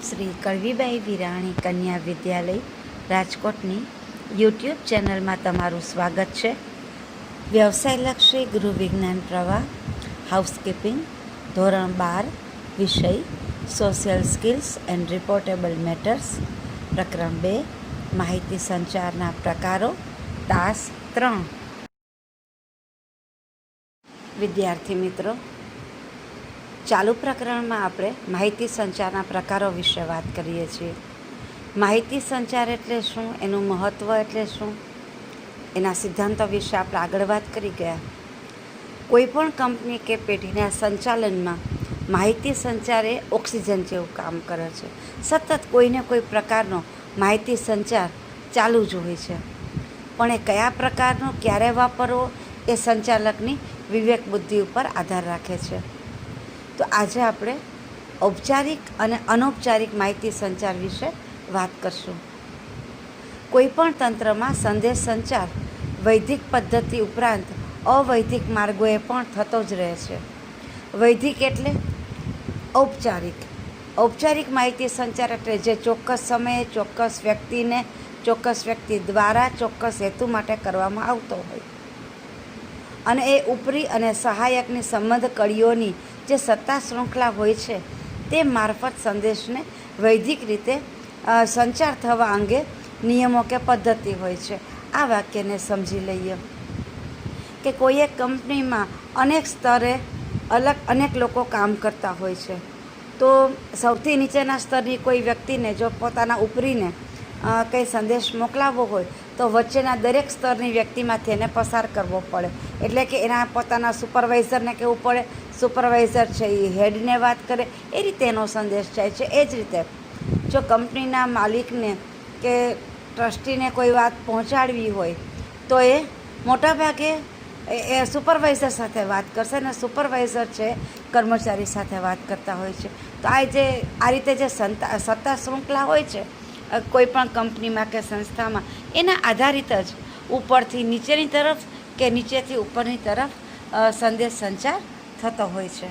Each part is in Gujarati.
શ્રી કળવીબાઈ વિરાણી કન્યા વિદ્યાલય રાજકોટની યુટ્યુબ ચેનલમાં તમારું સ્વાગત છે. વ્યવસાયલક્ષી ગૃહ વિજ્ઞાન પ્રવાહ હાઉસકીપિંગ ધોરણ 12 વિષય સોશિયલ સ્કિલ્સ એન્ડ રિપોર્ટેબલ મેટર્સ પ્રકરણ 2 માહિતી સંચારના પ્રકારો તાસ 3. વિદ્યાર્થી મિત્રો, ચાલુ પ્રકરણમાં આપણે માહિતી સંચારના પ્રકારો વિશે વાત કરીએ છીએ. માહિતી સંચાર એટલે શું, એનું મહત્ત્વ એટલે શું, એના સિદ્ધાંતો વિશે આપણે આગળ વાત કરી ગયા. કોઈપણ કંપની કે પેઢીના સંચાલનમાં માહિતી સંચાર એ ઓક્સિજન જેવું કામ કરે છે. સતત કોઈને કોઈ પ્રકારનો માહિતી સંચાર ચાલુ જ હોય છે, પણ એ કયા પ્રકારનો ક્યારે વાપરવો એ સંચાલકની વિવેક બુદ્ધિ ઉપર આધાર રાખે છે. તો આજે આપણે ઔપચારિક અને અનૌપચારિક માહિતી સંચાર વિશે વાત કરશું. કોઈપણ તંત્રમાં સંદેશ સંચાર વૈદિક પદ્ધતિ ઉપરાંત અવૈધિક માર્ગોએ પણ થતો જ રહે છે. વૈદિક એટલે ઔપચારિક. ઔપચારિક માહિતી સંચાર એટલે જે ચોક્કસ સમયે ચોક્કસ વ્યક્તિને ચોક્કસ વ્યક્તિ દ્વારા ચોક્કસ હેતુ માટે કરવામાં આવતો હોય, અને એ ઉપરી અને સહાયકની સંબંધ કડીઓની જે સત્તા શૃંખલા હોય છે તે મારફત સંદેશને વૈદિક રીતે સંચાર થવા અંગે નિયમો કે પદ્ધતિ હોય છે. આ વાક્યને સમજી લઈએ કે કોઈ એક કંપનીમાં અનેક સ્તરે અનેક લોકો કામ કરતા હોય છે. તો સૌથી નીચેના સ્તરની કોઈ વ્યક્તિને જો પોતાના ઉપરીને કંઈ સંદેશ મોકલાવવો હોય તો વચ્ચેના દરેક સ્તરની વ્યક્તિમાંથી એને પસાર કરવો પડે. એટલે કે એના પોતાના સુપરવાઇઝરને કહેવું પડે, સુપરવાઇઝર છે એ હેડને વાત કરે, એ રીતે એનો સંદેશ જાય છે. એ જ રીતે જો કંપનીના માલિકને કે ટ્રસ્ટીને કોઈ વાત પહોંચાડવી હોય તો એ મોટાભાગે એ સુપરવાઇઝર સાથે વાત કરશે, અને સુપરવાઇઝર છે કર્મચારી સાથે વાત કરતા હોય છે. તો આ રીતે જે સત્તા શૃંખલા હોય છે કોઈ પણ કંપનીમાં કે સંસ્થામાં, એના આધારિત જ ઉપરથી નીચેની તરફ કે નીચેથી ઉપરની તરફ સંદેશ સંચાર થતો હોય છે.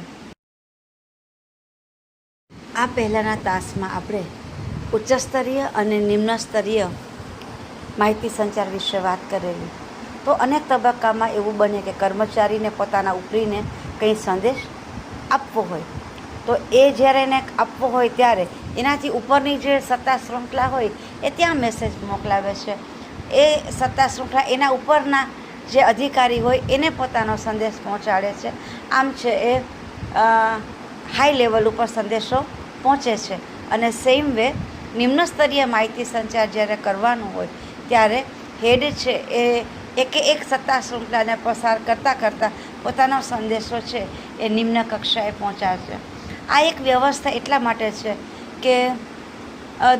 આ પહેલાંના તાસમાં આપણે ઉચ્ચ સ્તરીય અને નિમ્ન સ્તરીય માહિતી સંચાર વિશે વાત કરેલી. તો અનેક તબક્કામાં એવું બને કે કર્મચારીને પોતાના ઉપરીને કંઈ સંદેશ આપવો હોય, તો એ જ્યારે એને આપવો હોય ત્યારે એનાથી ઉપરની જે સત્તા શૃંખલા હોય એ ત્યાં મેસેજ મોકલાવે છે. એ સત્તા શૃંખલા એના ઉપરના જે અધિકારી હોય એને પોતાનો સંદેશ પહોંચાડે છે. આમ છે એ હાઈ લેવલ ઉપર સંદેશો પહોંચે છે. અને સેમ વે નિમ્ન સ્તરીય માહિતી સંચાર જ્યારે કરવાનું હોય ત્યારે હેડ છે એ એક સત્તા શૃંખલાને પસાર કરતાં પોતાનો સંદેશો છે એ નિમ્ન કક્ષાએ પહોંચાડશે. આ એક વ્યવસ્થા એટલા માટે છે કે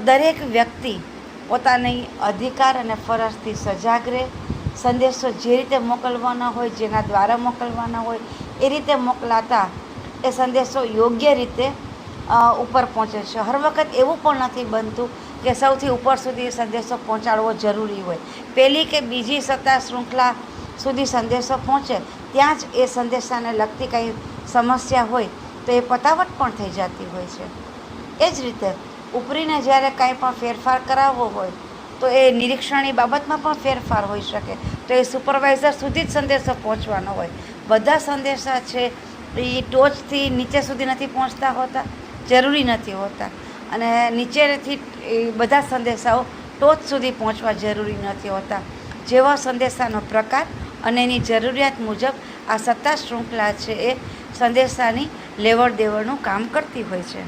દરેક વ્યક્તિ પોતાની અધિકાર અને ફરજથી સજાગ રહે. સંદેશો જે રીતે મોકલવાના હોય, જેના દ્વારા મોકલવાના હોય એ રીતે મોકલાતા એ સંદેશો યોગ્ય રીતે ઉપર પહોંચે છે. હર વખત એવું પણ નથી બનતું કે સૌથી ઉપર સુધી સંદેશો પહોંચાડવો જરૂરી હોય. પહેલી કે બીજી સત્તા શૃંખલા સુધી સંદેશો પહોંચે ત્યાં જ એ સંદેશાને લગતી કંઈ સમસ્યા હોય તો એ પતાવટ પણ થઈ જતી હોય છે. એ જ રીતે ઉપરીને જ્યારે કાંઈ પણ ફેરફાર કરાવવો હોય તો એ નિરીક્ષણની બાબતમાં પણ ફેરફાર હોઈ શકે, તો એ સુપરવાઇઝર સુધી જ સંદેશો પહોંચવાનો હોય. બધા સંદેશા છે એ ટોચથી નીચે સુધી નથી પહોંચતા હોતા, જરૂરી નથી હોતા, અને નીચેથી બધા સંદેશાઓ ટોચ સુધી પહોંચવા જરૂરી નથી હોતા. જેવા સંદેશાનો પ્રકાર અને એની જરૂરિયાત મુજબ આ સત્તા શૃંખલા છે એ સંદેશાની લેવડ દેવડનું કામ કરતી હોય છે.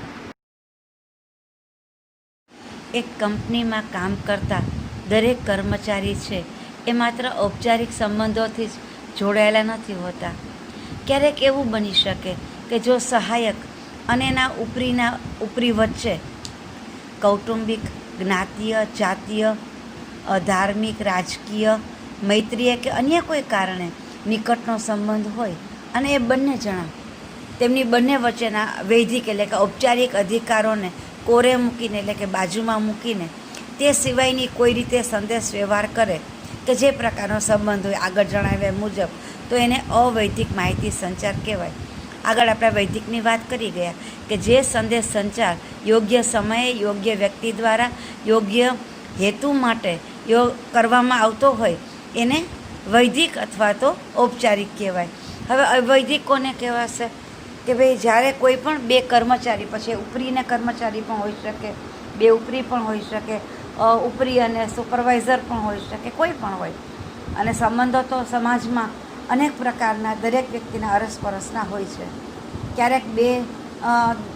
એક કંપનીમાં કામ કરતા દરેક કર્મચારી છે એ માત્ર ઔપચારિક સંબંધોથી જ જોડાયેલા નથી હોતા. ક્યારેક એવું બની શકે કે જો સહાયક અને એના ઉપરી વચ્ચે કૌટુંબિક, જ્ઞાતીય, જાતીય, ધાર્મિક, રાજકીય, મૈત્રીય કે અન્ય કોઈ કારણે નિકટનો સંબંધ હોય અને એ બંને જણા તેમની બંને વચ્ચેના વૈદિક એટલે કે ઔપચારિક અધિકારોને કોરે મૂકીને એટલે કે બાજુમાં મૂકીને તે સિવાયની કોઈ રીતે સંદેશ વ્યવહાર કરે કે જે પ્રકારનો સંબંધ હોય આગળ જણાવ્યા મુજબ, તો એને અવૈધિક માહિતી સંચાર કહેવાય. આગળ આપણે વૈદિકની વાત કરી ગયા કે જે સંદેશ સંચાર યોગ્ય સમયે યોગ્ય વ્યક્તિ દ્વારા યોગ્ય હેતુ માટે કરવામાં આવતો હોય એને વૈદિક અથવા તો ઔપચારિક કહેવાય. હવે અવૈદિક કોને કહેવાશે કે ભાઈ જ્યારે કોઈ પણ બે કર્મચારી, પછી ઉપરીને કર્મચારી પણ હોઈ શકે, બે ઉપરી પણ હોઈ શકે, ઉપરી અને સુપરવાઇઝર પણ હોઈ શકે, કોઈ પણ હોય. અને સંબંધો તો સમાજમાં અનેક પ્રકારના દરેક વ્યક્તિના અરસપરસના હોય છે. ક્યારેક બે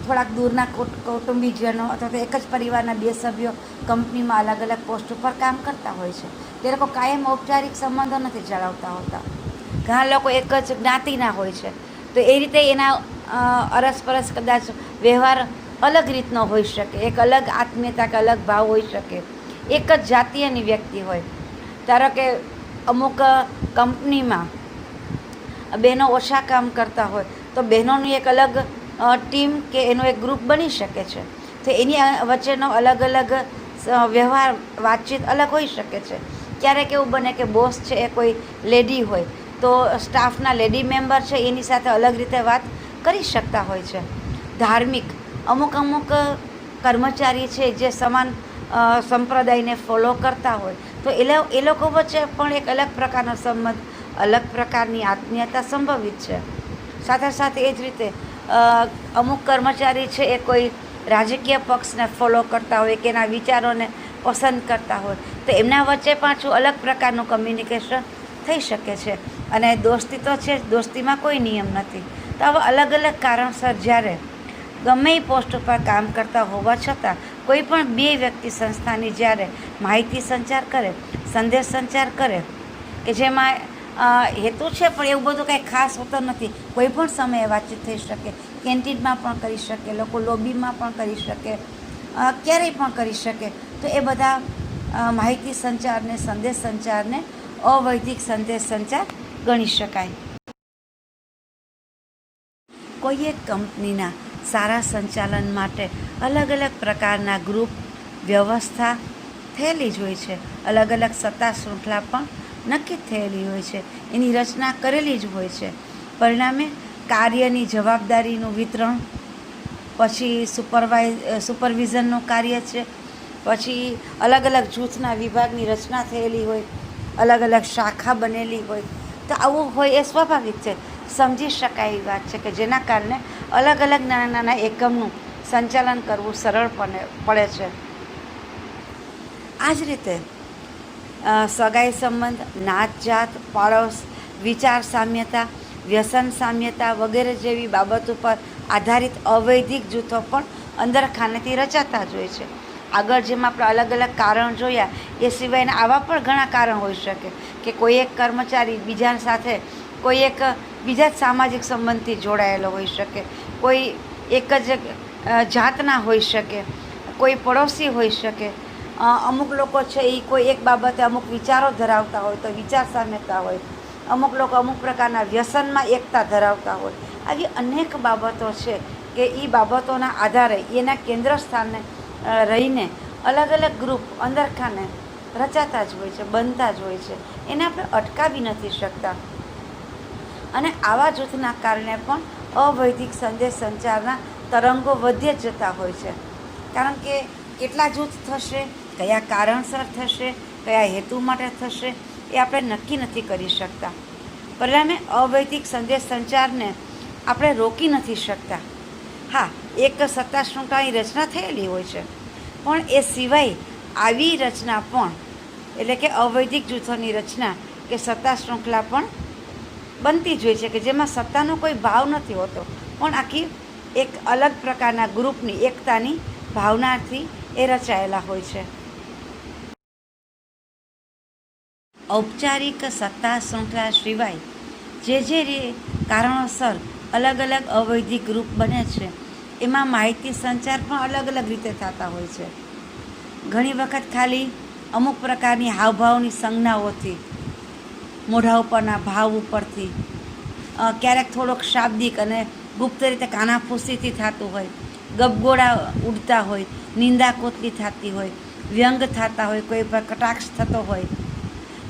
થોડાક દૂરના કૌટુંબિકજનો અથવા તો એક જ પરિવારના બે સભ્યો કંપનીમાં અલગ અલગ પોસ્ટ ઉપર કામ કરતા હોય છે. તે લોકો કાયમ ઔપચારિક સંબંધો નથી જાળવતા હોતા. ઘણા લોકો એક જ જ્ઞાતિના હોય છે, તો એ રીતે એના અરસપરસ કદાચ વ્યવહાર અલગ રીતનો હોઈ શકે, એક અલગ આત્મીયતા કે અલગ ભાવ હોઈ શકે. એક જ જાતીયની વ્યક્તિ હોય, ધારો કે અમુક કંપનીમાં બહેનો ઓછા કામ કરતા હોય તો બહેનોની એક અલગ ટીમ કે એનું એક ગ્રુપ બની શકે છે. તો એની વચ્ચેનો અલગ અલગ વ્યવહાર, વાતચીત અલગ હોઈ શકે છે. ક્યારેક એવું બને કે બોસ છે એ કોઈ લેડી હોય તો સ્ટાફના લેડી મેમ્બર છે એની સાથે અલગ રીતે વાત કરી શકતા હોય છે. ધાર્મિક અમુક કર્મચારી છે જે સમાન સંપ્રદાયને ફોલો કરતા હોય તો એ લોકો વચ્ચે પણ એક અલગ પ્રકારનો સંબંધ, અલગ પ્રકારની આત્મીયતા સંભવિત છે. સાથે સાથે એ જ રીતે અમુક કર્મચારી છે એ કોઈ રાજકીય પક્ષને ફોલો કરતા હોય કે એના વિચારોને પસંદ કરતા હોય તો એમના વચ્ચે પાછું અલગ પ્રકારનું કમ્યુનિકેશન થઈ શકે છે. અને દોસ્તી તો છે જ, દોસ્તીમાં કોઈ નિયમ નથી. તો આવા અલગ અલગ કારણસર જ્યારે ગમે એ પોસ્ટ ઉપર કામ કરતા હોવા છતાં કોઈ પણ બે વ્યક્તિ સંસ્થાની જ્યારે માહિતી સંચાર કરે, સંદેશ સંચાર કરે કે જેમાં હેતુ છે પણ એવું બધું કાંઈ ખાસ હોતું નથી, કોઈ પણ સમયે વાતચીત થઈ શકે, કેન્ટીનમાં પણ કરી શકે, લોકો લોબીમાં પણ કરી શકે, ક્યારેય પણ કરી શકે, તો એ બધા માહિતી સંચારને, સંદેશ સંચારને અવૈધિક સંદેશ સંચાર ગણી શકાય. કોઈ એક કંપનીના સારા સંચાલન માટે અલગ અલગ પ્રકારના ગ્રુપ વ્યવસ્થા થયેલી જ હોય છે. અલગ અલગ સત્તા શૃંખલા પણ નક્કી થયેલી હોય છે, એની રચના કરેલી જ હોય છે. પરિણામે કાર્યની જવાબદારીનું વિતરણ, પછી સુપરવિઝનનું કાર્ય છે, પછી અલગ અલગ જૂથના વિભાગની રચના થયેલી હોય, અલગ અલગ શાખા બનેલી હોય. તો આવું હોય એ સ્વાભાવિક છે, સમજી શકાય એવી વાત છે કે જેના કારણે અલગ અલગ નાના નાના એકમનું સંચાલન કરવું સરળ પડે છે. આ જ રીતે સગાઈ સંબંધ, નાત જાત, પાડોશ, વિચાર સામ્યતા, વ્યસન સામ્યતા વગેરે જેવી બાબત ઉપર આધારિત અવૈધિક જૂથો પણ અંદરખાનેથી રચાતા જ હોય છે. આગળ જેમ આપણે અલગ અલગ કારણ જોયા એ સિવાયના આવા પણ ઘણા કારણ હોઈ શકે કે કોઈ એક કર્મચારી બીજા સાથે કોઈ એક બીજા જ સામાજિક સંબંધથી જોડાયેલો હોઈ શકે, કોઈ એક જ જાતના હોઈ શકે, કોઈ પડોશી હોઈ શકે. અમુક લોકો છે એ કોઈ એક બાબતે અમુક વિચારો ધરાવતા હોય તો વિચાર સામ્યતા હોય, અમુક લોકો અમુક પ્રકારના વ્યસનમાં એકતા ધરાવતા હોય. આવી અનેક બાબતો છે કે એ બાબતોના આધારે એના કેન્દ્ર સ્થાને રહીને અલગ અલગ ગ્રુપ અંદરખાને રચાતા જ હોય છે, બનતા જ હોય છે. એને આપણે અટકાવી નથી શકતા. અને આવા જૂથના કારણે પણ અવૈધિક સંદેશ સંચારના તરંગો વધ્યા જ જતા હોય છે. કારણ કે કેટલા જૂથ થશે, કયા કારણસર થશે, કયા હેતુ માટે થશે એ આપણે નક્કી નથી કરી શકતા. પરિણામે અવૈધિક સંદેશ સંચારને આપણે રોકી નથી શકતા. હા, એક સત્તા શૃંખલાની રચના થયેલી હોય છે, પણ એ સિવાય આવી રચના પણ, એટલે કે અવૈધિક જૂથોની રચના કે સત્તા શૃંખલા પણ બનતી જ હોય છે કે જેમાં સત્તાનો કોઈ ભાવ નથી હોતો, પણ આખી એક અલગ પ્રકારના ગ્રુપની એકતાની ભાવનાથી એ રચાયેલા હોય છે. ઔપચારિક સત્તા શૃંખલા સિવાય જે કારણોસર અલગ અલગ અવૈધિક ગ્રુપ બને છે એમાં માહિતી સંચાર પણ અલગ અલગ રીતે થતા હોય છે. ઘણી વખત ખાલી અમુક પ્રકારની હાવભાવની સંજ્ઞાઓથી, મોઢા ઉપરના ભાવ ઉપરથી, ક્યારેક થોડોક શાબ્દિક અને ગુપ્ત રીતે કાનાફૂસીથી થતું હોય, ગબગોળા ઉડતા હોય, નિંદા કોતરી થતી હોય, વ્યંગ થતા હોય, કોઈ પર કટાક્ષ થતો હોય,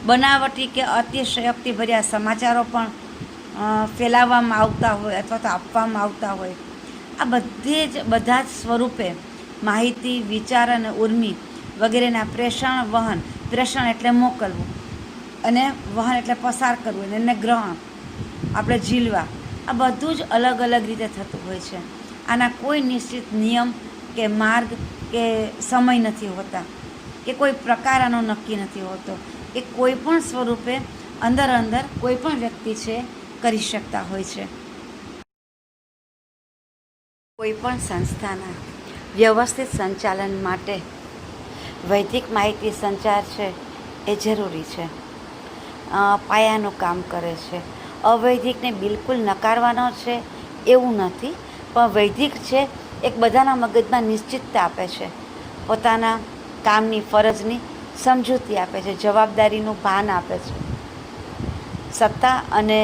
બનાવટી કે અતિશયોક્તિભર્યા સમાચારો પણ ફેલાવવામાં આવતા હોય અથવા તો આપવામાં આવતા હોય, આ બધા જ સ્વરૂપે માહિતી, વિચાર અને ઉર્મિ વગેરેના પ્રેષણ એટલે મોકલવું, અને વહન એટલે પસાર કરવું, અને એને ગ્રહણ આપણે ઝીલવા, આ બધું જ અલગ અલગ રીતે થતું હોય છે. આના કોઈ નિશ્ચિત નિયમ કે માર્ગ કે સમય નથી હોતા, કે કોઈ પ્રકાર આનો નક્કી નથી હોતો, કે કોઈ પણ સ્વરૂપે અંદર કોઈ પણ વ્યક્તિ છે કરી શકતા હોય છે. કોઈ પણ સંસ્થાના વ્યવસ્થિત સંચાલન માટે વૈદિક માહિતી સંચાર છે એ જરૂરી છે, પાયાનું કામ કરે છે. અવૈદિકને બિલકુલ નકારવાનો છે એવું નથી, પણ વૈદિક છે એક બધાના મગજમાં નિશ્ચિતતા આપે છે, પોતાના કામની ફરજની સમજૂતી આપે છે, જવાબદારીનું ભાન આપે છે, સત્તા અને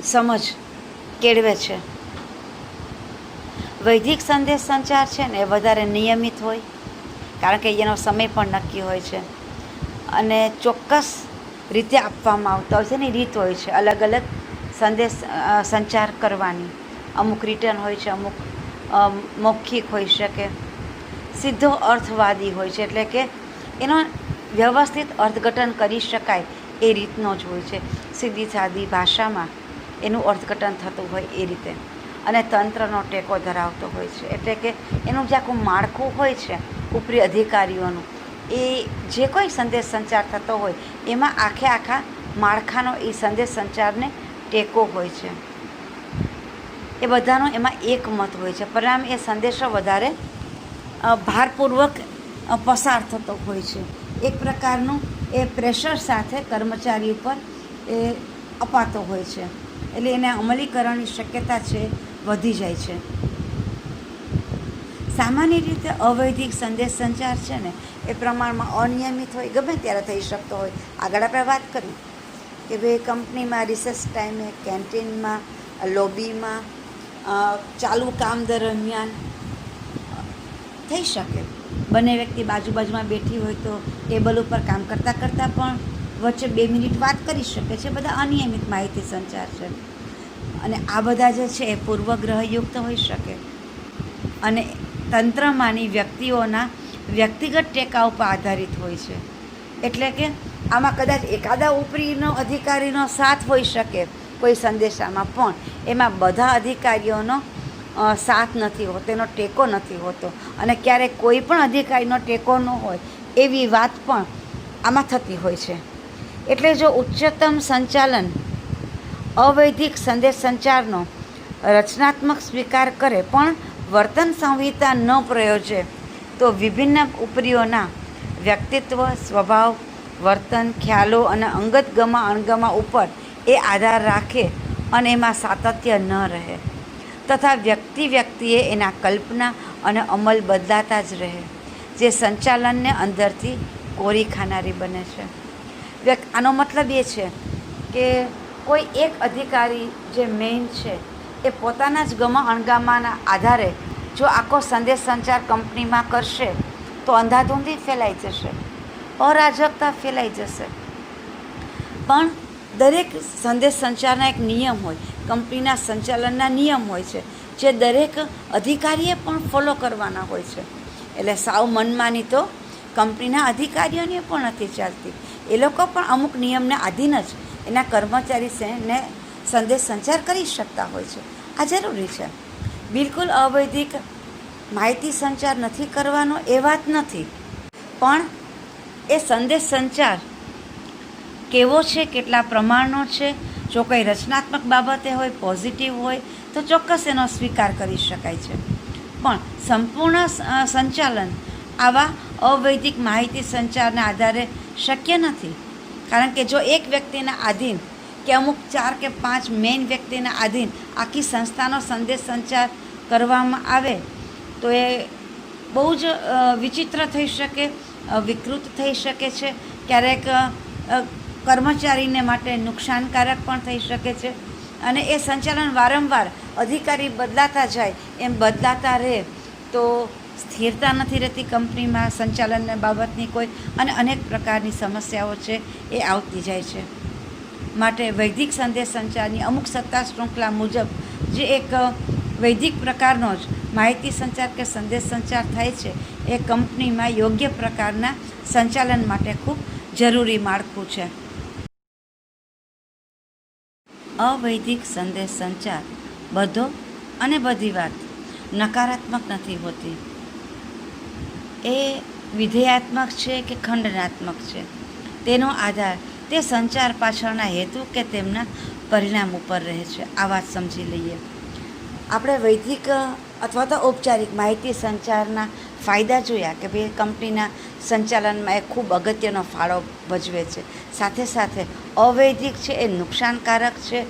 સમજ કેળવે છે. વૈદિક સંદેશ સંચાર છે ને એ વધારે નિયમિત હોય, કારણ કે એનો સમય પણ નક્કી હોય છે, અને ચોક્કસ રીતે આપવામાં આવતા હોય છે. એની રીત હોય છે અલગ અલગ સંદેશ સંચાર કરવાની. અમુક રિટર્ન હોય છે, અમુક મૌખિક હોઈ શકે, સીધો અર્થવાદી હોય છે, એટલે કે એનો વ્યવસ્થિત અર્થઘટન કરી શકાય એ રીતનો જ હોય છે, સીધી સાદી ભાષામાં એનું અર્થઘટન થતું હોય એ રીતે. અને તંત્રનો ટેકો ધરાવતો હોય છે, એટલે કે એનું જે આખું માળખું હોય છે ઉપરી અધિકારીઓનું, એ જે કોઈ સંદેશ સંચાર થતો હોય એમાં આખા માળખાનો એ સંદેશ સંચારને ટેકો હોય છે. એ બધાનો એમાં એક મત હોય છે, પરિણામે એ સંદેશો વધારે ભારપૂર્વક પસાર થતો હોય છે. એક પ્રકારનું એ પ્રેશર સાથે કર્મચારી ઉપર એ અપાતો હોય છે, એટલે એને અમલીકરણની શક્યતા છે વધી જાય છે. સામાન્ય રીતે અવૈધિક સંદેશ સંચાર છે ને એ પ્રમાણમાં અનિયમિત હોય, ગમે ત્યારે થઈ શકતો હોય. આગળ આપણે વાત કરી કે ભાઈ કંપનીમાં રિસેસ ટાઈમે, કેન્ટીનમાં, લોબીમાં, ચાલુ કામ દરમિયાન થઈ શકે. બંને વ્યક્તિ બાજુમાં બેઠી હોય તો ટેબલ ઉપર કામ કરતાં પણ વચ્ચે 2 મિનિટ વાત કરી શકે છે. બધા અનિયમિત માહિતી સંચાર છે, અને આ બધા જે છે એ પૂર્વગ્રહયુક્ત હોઈ શકે, અને તંત્રમાંની વ્યક્તિઓના વ્યક્તિગત ટેકા ઉપર આધારિત હોય છે. એટલે કે આમાં કદાચ એકાદા ઉપરીનો અધિકારીનો સાથ હોઈ શકે કોઈ સંદેશામાં, પણ એમાં બધા અધિકારીઓનો સાથ નથી હોતો, એનો ટેકો નથી હોતો, અને ક્યારેક કોઈ પણ અધિકારીનો ટેકો ન હોય એવી વાત પણ આમાં થતી હોય છે. એટલે જો ઉચ્ચતમ સંચાલન અવૈધિક સંદેશ સંચારનો રચનાત્મક સ્વીકાર કરે પણ વર્તન સંહિતા ન પ્રયોજે, તો વિભિન્ન ઉપરીઓના વ્યક્તિત્વ, સ્વભાવ, વર્તન, ખ્યાલો અને અંગત ગમા અણગમા ઉપર એ આધાર રાખે અને એમાં સાતત્ય ન રહે, તથા વ્યક્તિએ એના કલ્પના અને અમલ બદલાતા જ રહે, જે સંચાલનને અંદરથી કોરી ખાનારી બને છે. આનો મતલબ એ છે કે કોઈ એક અધિકારી જે મેઇન છે એ પોતાના જ ગમા અણગામાના આધારે જો આખો સંદેશ સંચાર કંપનીમાં કરશે તો અંધાધૂંધી ફેલાઈ જશે, અરાજકતા ફેલાઈ જશે. પણ દરેક સંદેશ સંચારના એક નિયમ હોય, કંપનીના સંચાલનના નિયમ હોય છે, જે દરેક અધિકારીએ પણ ફોલો કરવાના હોય છે. એટલે સાવ મનમાની તો કંપનીના અધિકારીઓને પણ નથી ચાલતી. એ લોકો પણ અમુક નિયમને આધીન જ એના કર્મચારીને સંદેશ સંચાર કરી શકતા હોય છે. આ જરૂરી છે. બિલકુલ અવૈધિક માહિતી સંચાર નથી કરવાનો એ વાત નથી, પણ એ સંદેશ સંચાર કેવો છે, કેટલા પ્રમાણનો છે, જો કંઈ રચનાત્મક બાબતે હોય, પોઝિટિવ હોય તો ચોક્કસ એનો સ્વીકાર કરી શકાય છે. પણ સંપૂર્ણ સંચાલન આવા અવૈધિક માહિતી સંચારના આધારે શક્ય નથી, કારણ કે જો એક વ્યક્તિના આધીન કે અમુક 4 કે 5 મેઇન વ્યક્તિના આધીન આખી સંસ્થાનો સંદેશ સંચાર કરવામાં આવે તો એ બહુ જ વિચિત્ર થઈ શકે, વિકૃત થઈ શકે છે, ક્યારેક કર્મચારીને માટે નુકસાનકારક પણ થઈ શકે છે. અને એ સંચાલન વારંવાર અધિકારી બદલાતા જાય એમ બદલાતા રહે તો સ્થિરતા નથી રહેતી કંપનીમાં સંચાલનને બાબતની કોઈ, અને અનેક પ્રકારની સમસ્યાઓ છે એ આવતી જાય છે. માટે વૈદિક સંદેશ સંચારની અમુક સત્તા શૃંખલા મુજબ જે એક વૈદિક પ્રકારનો જ માહિતી સંચાર કે સંદેશ સંચાર થાય છે, એ કંપનીમાં યોગ્ય પ્રકારના સંચાલન માટે ખૂબ જરૂરી માળખું છે. અવૈદિક સંદેશ સંચાર બધો અને બધી વાત નકારાત્મક નથી હોતી. એ વિધેયાત્મક છે કે ખંડનાત્મક છે, તેનો આધાર તે સંચાર પાછળના હેતુ કે તેમના પરિણામ ઉપર રહે છે. આ વાત સમજી લઈએ. આપણે વૈદિક અથવા તો ઔપચારિક માહિતી સંચારના ફાયદા જોયા કે ભાઈ કંપનીના સંચાલનમાં એ ખૂબ અગત્યનો ફાળો ભજવે છે. સાથે સાથે અવૈદિક છે એ નુકસાનકારક છે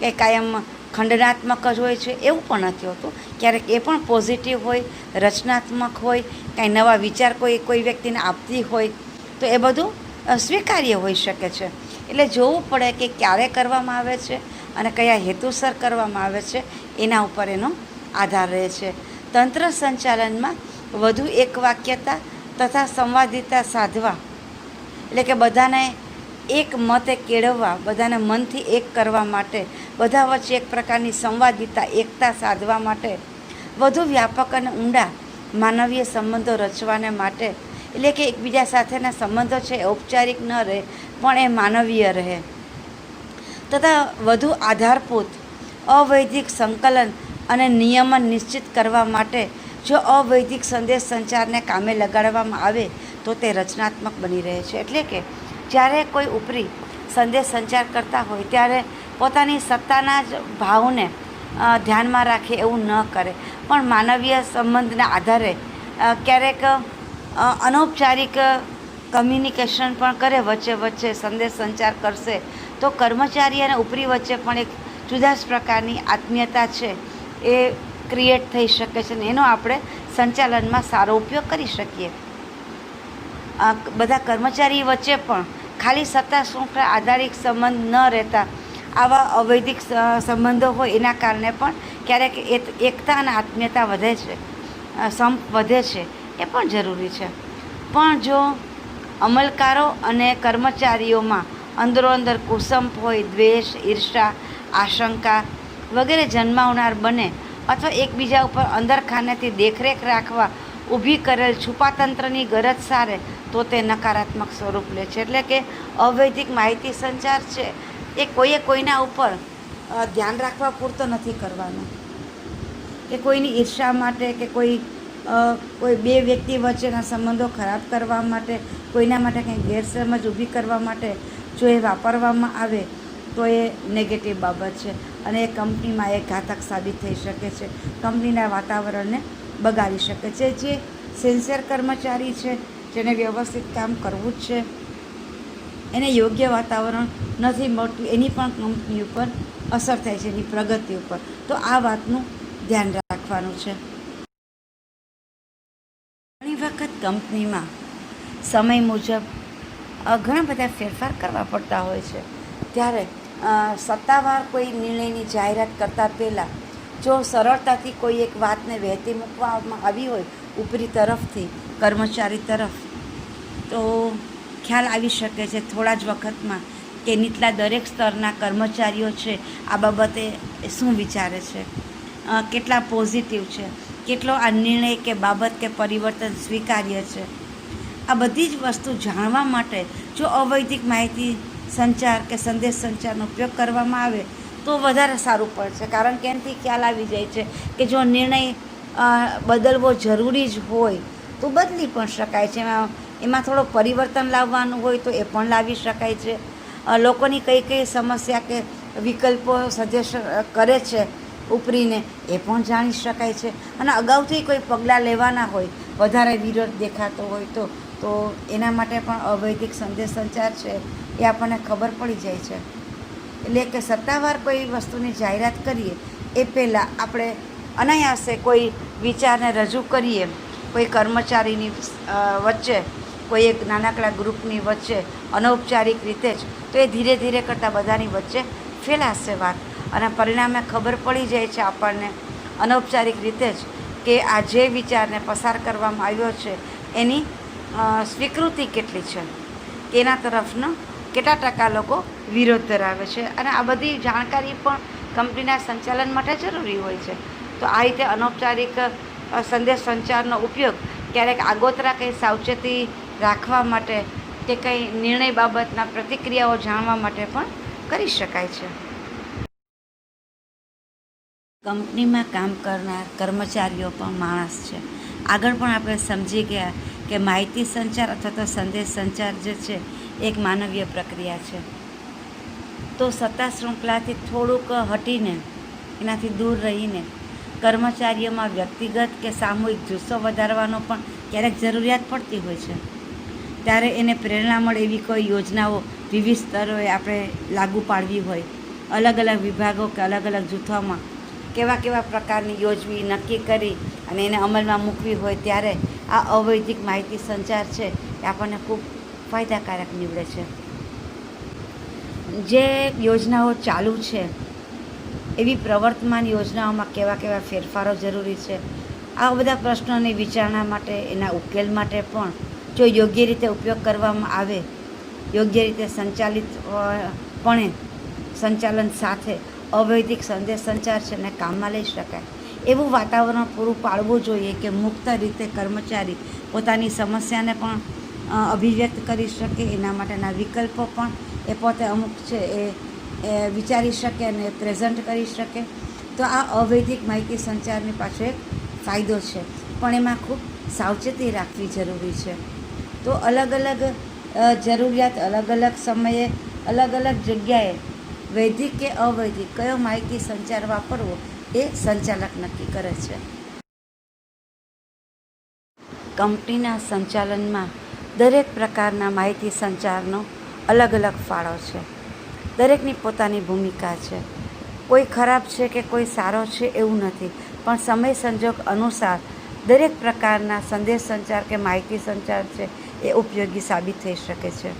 કે કાયમ ખંડનાત્મક જ હોય છે એવું પણ નથી હોતું. ક્યારેક એ પણ પોઝિટિવ હોય, રચનાત્મક હોય, કાંઈ નવા વિચાર કોઈ વ્યક્તિને આપતી હોય તો એ બધું સ્વીકાર્ય હોઈ શકે છે. એટલે જોવું પડે કે ક્યારે કરવામાં આવે છે અને કયા હેતુસર કરવામાં આવે છે, એના ઉપર એનો આધાર રહે છે. તંત્ર સંચાલનમાં વધુ એક વાક્યતા તથા સંવાદિતા સાધવા, એટલે કે બધાને એક મતે કેળવવા, બધાને મનથી એક કરવા માટે, બધા વચ્ચે એક પ્રકારની સંવાદિતા, એકતા સાધવા માટે, વધુ વ્યાપક અને ઊંડા માનવીય સંબંધો રચવાને માટે, એટલે કે એકબીજા સાથેના સંબંધો છે એ ઔપચારિક ન રહે પણ એ માનવીય રહે, તથા વધુ આધારભૂત અવૈદિક સંકલન અને નિયમન નિશ્ચિત કરવા માટે જો અવૈદિક સંદેશ સંચારને કામે લગાડવામાં આવે તો તે રચનાત્મક બની રહે છે. એટલે કે જ્યારે કોઈ ઉપરી સંદેશ સંચાર કરતા હોય ત્યારે પોતાની સત્તાના જ ભાવને ધ્યાનમાં રાખે એવું ન કરે, પણ માનવીય સંબંધના આધારે ક્યારેક અનૌપચારિક કમ્યુનિકેશન પણ કરે, વચ્ચે સંદેશ સંચાર કરશે તો કર્મચારી અને ઉપરી વચ્ચે પણ એક જુદા જ પ્રકારની આત્મીયતા છે એ ક્રિએટ થઈ શકે છે ને એનો આપણે સંચાલનમાં સારો ઉપયોગ કરી શકીએ. બધા કર્મચારી વચ્ચે પણ ખાલી સત્તા શૃંખલા આધારિત સંબંધ ન રહેતા આવા અવૈદિક સંબંધો હોય એના કારણે પણ ક્યારેક એકતા અને આત્મીયતા વધે છે, સંપ વધે છે, એ પણ જરૂરી છે. પણ જો અમલકારો અને કર્મચારીઓમાં અંદરોઅંદર કુસંપ હોય, દ્વેષ, ઈર્ષા, આશંકા વગેરે જન્માવનાર બને અથવા એકબીજા ઉપર અંદરખાનેથી દેખરેખ રાખવા ઊભી કરેલ છુપાતંત્રની ગરજ સારે તો તે નકારાત્મક સ્વરૂપ લે છે. એટલે કે અવૈદિક માહિતી સંચાર છે એ કોઈના ઉપર ધ્યાન રાખવા પૂરતો નથી કરવાનો, કે કોઈની ઈર્ષા માટે કે કોઈ બે વ્યક્તિ વચ્ચેના સંબંધો ખરાબ કરવા માટે, કોઈના માટે કંઈ ગેરસમજ ઊભી કરવા માટે જો એ વાપરવામાં આવે તો એ નેગેટિવ બાબત છે અને એ કંપનીમાં એ ઘાતક સાબિત થઈ શકે છે, કંપનીના વાતાવરણને બગાડી શકે છે. જે સિન્સિયર કર્મચારી છે, જેને વ્યવસ્થિત કામ કરવું જ છે, એને યોગ્ય વાતાવરણ નથી મળતું, એની પણ કંપની ઉપર અસર થાય છે, એની પ્રગતિ ઉપર. તો આ વાતનું ધ્યાન રાખવાનું છે. ઘણી વખત કંપનીમાં સમય મુજબ ઘણા બધા ફેરફાર કરવા પડતા હોય છે, ત્યારે સત્તાવાર કોઈ નિર્ણયની જાહેરાત કરતાં પહેલાં જો સરળતાથી કોઈ એક વાતને વહેતી મૂકવામાં આવી હોય ઉપરી તરફથી કર્મચારી તરફ, તો ખ્યાલ આવી શકે છે થોડા જ વખતમાં કે નીચલા દરેક સ્તરના કર્મચારીઓ છે આ બાબતે શું વિચારે છે, કેટલા પોઝિટિવ છે, કેટલો આ નિર્ણય કે બાબત કે પરિવર્તન સ્વીકાર્ય છે. આ બધી જ વસ્તુ જાણવા માટે જો અવૈદિક માહિતી સંચાર કે સંદેશ સંચારનો ઉપયોગ કરવામાં આવે તો વધારે સારું પડશે. કારણ કે એનાથી ખ્યાલ આવી જાય છે કે જો નિર્ણય બદલવો જરૂરી જ હોય તો બદલી પણ શકાય છે, એમાં થોડો પરિવર્તન લાવવાનું હોય તો એ પણ લાવી શકાય છે. લોકોની કઈ સમસ્યા કે વિકલ્પો સજેશન કરે છે ઉપરીને એ પણ જાણી શકાય છે. અને અગાઉથી કોઈ પગલાં લેવાના હોય, વધારે વિરોધ દેખાતો હોય તો એના માટે પણ અવૈદિક સંદેશ સંચાર છે એ આપણને ખબર પડી જાય છે. એટલે કે સત્તાવાર કોઈ વસ્તુની જાહેરાત કરીએ એ પહેલાં આપણે અનાયાસે કોઈ વિચારને રજૂ કરીએ કોઈ કર્મચારીની વચ્ચે, કોઈ એક નાનકડા ગ્રુપની વચ્ચે અનૌપચારિક રીતે જ, તો એ ધીરે ધીરે કરતાં બધાની વચ્ચે ફેલાશે વાત અને પરિણામે ખબર પડી જાય છે આપણને અનૌપચારિક રીતે જ કે આ જે વિચારને પસાર કરવામાં આવ્યો છે એની સ્વીકૃતિ કેટલી છે, એના તરફનો કેટલા ટકા લોકો વિરોધ ધરાવે છે, અને આ બધી જાણકારી પણ કંપનીના સંચાલન માટે જરૂરી હોય છે. તો આ રીતે અનૌપચારિક સંદેશ સંચારનો ઉપયોગ ક્યારેક આગોતરા કંઈ સાવચેતી રાખવા માટે કે કંઈ નિર્ણય બાબતના પ્રતિક્રિયાઓ જાણવા માટે પણ કરી શકાય છે. કંપનીમાં કામ કરનાર કર્મચારીઓ પણ માણસ છે. આગળ પણ આપણે સમજી ગયા કે માહિતી સંચાર અથવા તો સંદેશ સંચાર જે છે એક માનવીય પ્રક્રિયા છે. તો સત્તા શૃંખલાથી થોડુંક હટીને, એનાથી દૂર રહીને કર્મચારીઓમાં વ્યક્તિગત કે સામૂહિક જુસ્સો વધારવાનો પણ ક્યારેક જરૂરિયાત પડતી હોય છે. ત્યારે એને પ્રેરણા મળે એવી કોઈ યોજનાઓ વિવિધ સ્તરોએ આપણે લાગુ પાડવી હોય, અલગ અલગ વિભાગો કે અલગ અલગ જૂથોમાં કેવા પ્રકારની યોજવી નક્કી કરી અને એને અમલમાં મૂકવી હોય, ત્યારે આ અવૈધિક માહિતી સંચાર છે એ આપણને ખૂબ ફાયદાકારક નીવડે છે. જે યોજનાઓ ચાલુ છે એવી પ્રવર્તમાન યોજનાઓમાં કેવા ફેરફારો જરૂરી છે, આવા બધા પ્રશ્નોની વિચારણા માટે, એના ઉકેલ માટે પણ જો યોગ્ય રીતે ઉપયોગ કરવામાં આવે, યોગ્ય રીતે સંચાલન સાથે અવૈધિક સંદેશ સંચાર છે ને કામમાં લઈ શકાય એવું વાતાવરણ પૂરું પાડવું જોઈએ કે મુક્ત રીતે કર્મચારી પોતાની સમસ્યાને પણ અભિવ્યક્ત કરી શકે, એના માટેના વિકલ્પો પણ એ પોતે અમુક છે એ વિચારી શકે અને પ્રેઝન્ટ કરી શકે. તો આ અવૈધિક માહિતી સંચારની પાછળ એક ફાયદો છે, પણ એમાં ખૂબ સાવચેતી રાખવી જરૂરી છે. તો અલગ અલગ જરૂરિયાત, અલગ અલગ સમયે, અલગ અલગ જગ્યાએ વૈધિક કે અવૈધિક કયો માહિતી સંચાર વાપરવો એ સંચાલક નક્કી કરે છે. કંપનીના સંચાલનમાં દરેક પ્રકારના માહિતી સંચારનો અલગ અલગ ફાળો છે. દરેકની પોતાની ભૂમિકા છે. કોઈ ખરાબ છે કે કોઈ સારો છે એવું નથી, પણ સમય સંજોગ અનુસાર દરેક પ્રકારના સંદેશ સંચાર કે માહિતી સંચાર છે એ ઉપયોગી સાબિત થઈ શકે છે.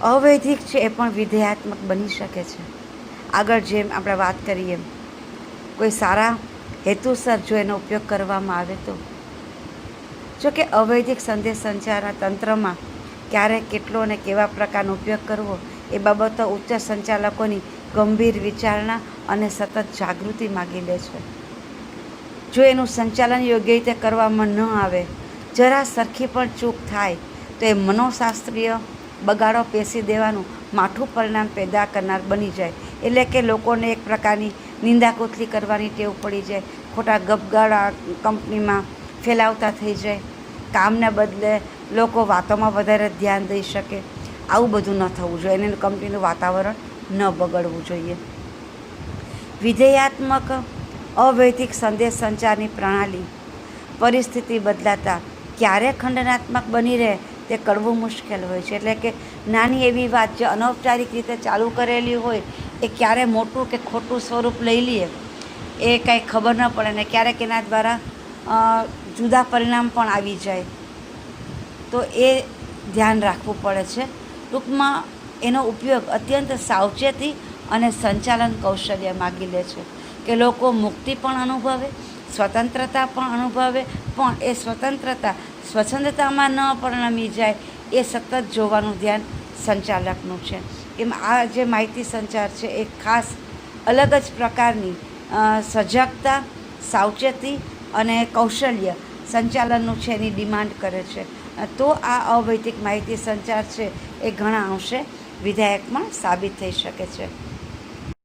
અવૈધિક છે એ પણ વિધેયાત્મક બની શકે છે. આગળ જેમ આપણે વાત કરીએ, કોઈ સારા હેતુસર જો એનો ઉપયોગ કરવામાં આવે તો. જો કે અવૈધિક સંદેશ સંચારના તંત્રમાં ક્યારે, કેટલો અને કેવા પ્રકારનો ઉપયોગ કરવો એ બાબતો ઉચ્ચ સંચાલકોની ગંભીર વિચારણા અને સતત જાગૃતિ માગી લે છે. જો એનું સંચાલન યોગ્ય રીતે કરવામાં ન આવે, જરા સરખી પણ ચૂક થાય તો એ મનોશાસ્ત્રીય બગાડો પેસી દેવાનું માઠું પરિણામ પેદા કરનાર બની જાય. એટલે કે લોકોને એક પ્રકારની નિંદાકુથલી કરવાની ટેવ પડી જાય, ખોટા ગપગાળા કંપનીમાં ફેલાવતા થઈ જાય, કામને બદલે લોકો વાતોમાં વધારે ધ્યાન દઈ શકે. આવું બધું ન થવું જોઈએ, એને કંપનીનું વાતાવરણ ન બગડવું જોઈએ. વિધેયાત્મક અવૈધિક સંદેશ સંચારની પ્રણાલી પરિસ્થિતિ બદલાતા ક્યારે ખંડનાત્મક બની રહે તે કળવું મુશ્કેલ હોય છે. એટલે કે નાની એવી વાત જે અનૌપચારિક રીતે ચાલુ કરેલી હોય એ ક્યારે મોટું કે ખોટું સ્વરૂપ લઈ લઈએ એ કાંઈ ખબર ન પડે, ને ક્યારેક એના દ્વારા જુદા પરિણામ પણ આવી જાય. તો એ ધ્યાન રાખવું પડે છે. ટૂંકમાં એનો ઉપયોગ અત્યંત સાવચેતી અને સંચાલન કૌશલ્ય માગી લે છે કે લોકો મુક્તિ પણ અનુભવે, સ્વતંત્રતા પણ અનુભવે, પણ એ સ્વતંત્રતા સ્વચ્છંદતામાં ન પરિણમી જાય એ સતત જોવાનું ધ્યાન સંચાલકનું છે. એમ આ જે માહિતી સંચાર છે એ ખાસ અલગ જ પ્રકારની સજાગતા, સાવચેતી અને કૌશલ્ય સંચાલનનું છે એની ડિમાન્ડ કરે છે. તો આ અવૈધિક માહિતી સંચાર છે એ ઘણા અંશે વિધાયક પણ સાબિત થઈ શકે છે.